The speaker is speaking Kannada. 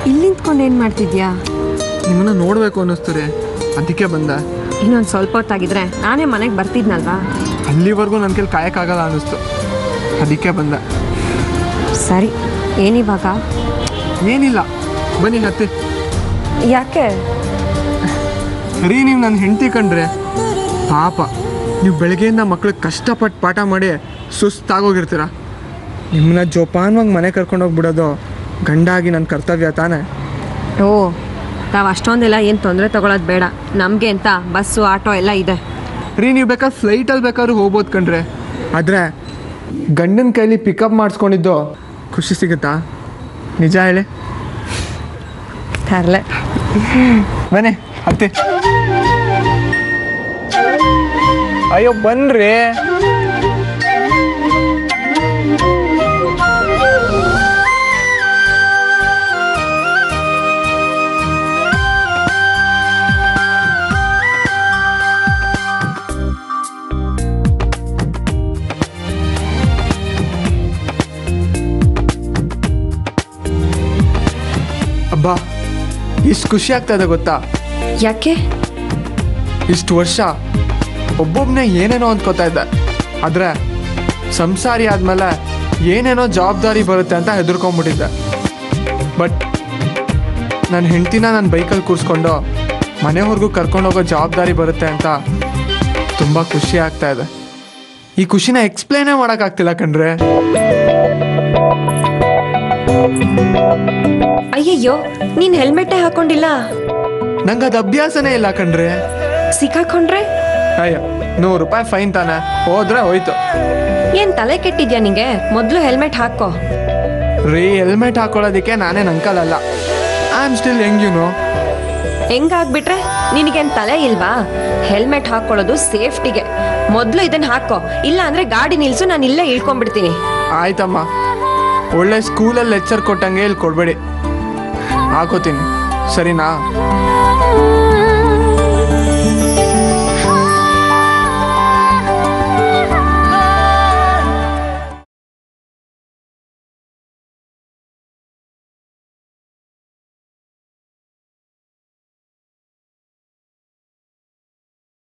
ಇಲ್ಲಿ ನಿಂತ್ಕೊಂಡು ಏನು ಮಾಡ್ತಿದ್ಯಾ? ನಿಮ್ಮನ್ನ ನೋಡಬೇಕು ಅನ್ನಿಸ್ತಾರೆ, ಅದಕ್ಕೆ ಬಂದ. ಇನ್ನೊಂದು ಸ್ವಲ್ಪ ಹೊತ್ತಾಗಿದ್ರೆ ನಾನೇ ಮನೆಗೆ ಬರ್ತಿದ್ನಲ್ವಾ? ಅಲ್ಲಿವರೆಗೂ ನನ್ನ ಕೈಲಿ ಕಾಯಕ್ಕಾಗಲ್ಲ ಅನ್ನಿಸ್ತು, ಅದಕ್ಕೆ ಬಂದ. ಸರಿ, ಏನಿವಾಗ? ಏನಿಲ್ಲ, ಬನ್ನಿ ಹತ್ತಿ. ಯಾಕೆ? ರೀ, ನೀವು ನನ್ನ ಹೆಂಡತಿ ಕಂಡ್ರೆ ಪಾಪ, ನೀವು ಬೆಳಗ್ಗೆಯಿಂದ ಮಕ್ಳಿಗೆ ಕಷ್ಟಪಟ್ಟು ಪಾಠ ಮಾಡಿ ಸುಸ್ತಾಗೋಗಿರ್ತೀರ. ನಿಮ್ಮನ್ನ ಜೋಪಾನವಾಗಿ ಮನೆ ಕರ್ಕೊಂಡೋಗ್ಬಿಡೋದು ಗಂಡಾಗಿ ನನ್ನ ಕರ್ತವ್ಯ ತಾನೇ. ಓ, ನಾವು ಅಷ್ಟೊಂದೆಲ್ಲ ಏನು ತೊಂದರೆ ತೊಗೊಳೋದು ಬೇಡ. ನಮಗೆ ಅಂತ ಬಸ್ಸು ಆಟೋ ಎಲ್ಲ ಇದೆ. ರೀ, ನೀವು ಬೇಕಾದ್ರೆ ಫ್ಲೈಟಲ್ಲಿ ಬೇಕಾದ್ರೂ ಹೋಗ್ಬೋದು ಕಣ್ರೆ, ಆದರೆ ಗಂಡನ ಕೈಲಿ ಪಿಕಪ್ ಮಾಡಿಸ್ಕೊಂಡಿದ್ದು ಖುಷಿ ಸಿಗುತ್ತಾ? ನಿಜ ಹೇಳಿ. ತರಲೆ, ಬನ್ನಿ ಹತ್ತಿ. ಅಯ್ಯೋ ಬನ್ರಿ. ಅಬ್ಬಾ, ಇಷ್ಟು ಖುಷಿ ಆಗ್ತಾ ಇದೆ ಗೊತ್ತಾ? ಯಾಕೆ? ಇಷ್ಟು ವರ್ಷ ಒಬ್ಬೊಬ್ಬನೇ ಏನೇನೋ ಅಂದ್ಕೋತಾ ಇದ್ದೆ, ಆದರೆ ಸಂಸಾರಿ ಆದಮೇಲೆ ಏನೇನೋ ಜವಾಬ್ದಾರಿ ಬರುತ್ತೆ ಅಂತ ಹೆದರ್ಕೊಂಡ್ಬಿಟ್ಟಿದ್ದೆ. ಬಟ್ ನನ್ನ ಹೆಂಡ್ತಿನ ನನ್ನ ಬೈಕಲ್ಲಿ ಕೂರಿಸ್ಕೊಂಡು ಮನೆವರೆಗೂ ಕರ್ಕೊಂಡೋಗೋ ಜವಾಬ್ದಾರಿ ಬರುತ್ತೆ ಅಂತ ತುಂಬ ಖುಷಿ ಆಗ್ತಾ ಇದೆ. ಈ ಖುಷಿನ ಎಕ್ಸ್ಪ್ಲೇನೇ ಮಾಡೋಕ್ಕಾಗ್ತಿಲ್ಲ ಕಣ್ರೆ. ಅಯ್ಯಯ್ಯೋ, ನೀನು ಹೆಲ್ಮೆಟ್ಟೇ ಹಾಕೊಂಡಿಲ್ಲ. ನಂಗೆ ಅದು ಅಭ್ಯಾಸನೇ ಇಲ್ಲ ಕಣ್ರೆ. ಸಿಕ್ಕಾಕೊಂಡ್ರೆ? ಅಯ್ಯೋ, 100 ರೂಪಾಯಿ ಫೈನ್ ತಾನೆ, ಹೋದ್ರೆ ಹೋಯ್ತು. ಏನು ತಲೆ ಕೆಟ್ಟಿದ್ಯಾ ನಿಂಗೆ? ಮೊದಲು ಹೆಲ್ಮೆಟ್ ಹಾಕೋ. ರೀ, ಹೆಲ್ಮೆಟ್ ಹಾಕೊಳ್ಳೋದಕ್ಕೆ ನಾನೇನು ಅಂಕಲ್ ಅಲ್ಲ. I am still young, you know. ಹೆಂಗಾಗ್ಬಿಟ್ರೆ ನಿನಗೇನು ತಲೆ ಇಲ್ವಾ? ಹೆಲ್ಮೆಟ್ ಹಾಕೊಳ್ಳೋದು ಸೇಫ್ಟಿಗೆ. ಮೊದಲು ಇದನ್ನು ಹಾಕೋ, ಇಲ್ಲ ಅಂದರೆ ಗಾಡಿ ನಿಲ್ಸು, ನಾನು ಇಲ್ಲೇ ಇಳ್ಕೊಂಡ್ಬಿಡ್ತೀನಿ. ಆಯ್ತಮ್ಮ, ಒಳ್ಳೆ ಸ್ಕೂಲಲ್ಲಿ ಲೆಕ್ಚರ್ ಕೊಟ್ಟಂಗೆ ಇಲ್ಲಿ ಕೊಡಬೇಡಿ. ಹಾಕೋತೀನಿ, ಸರಿನಾ?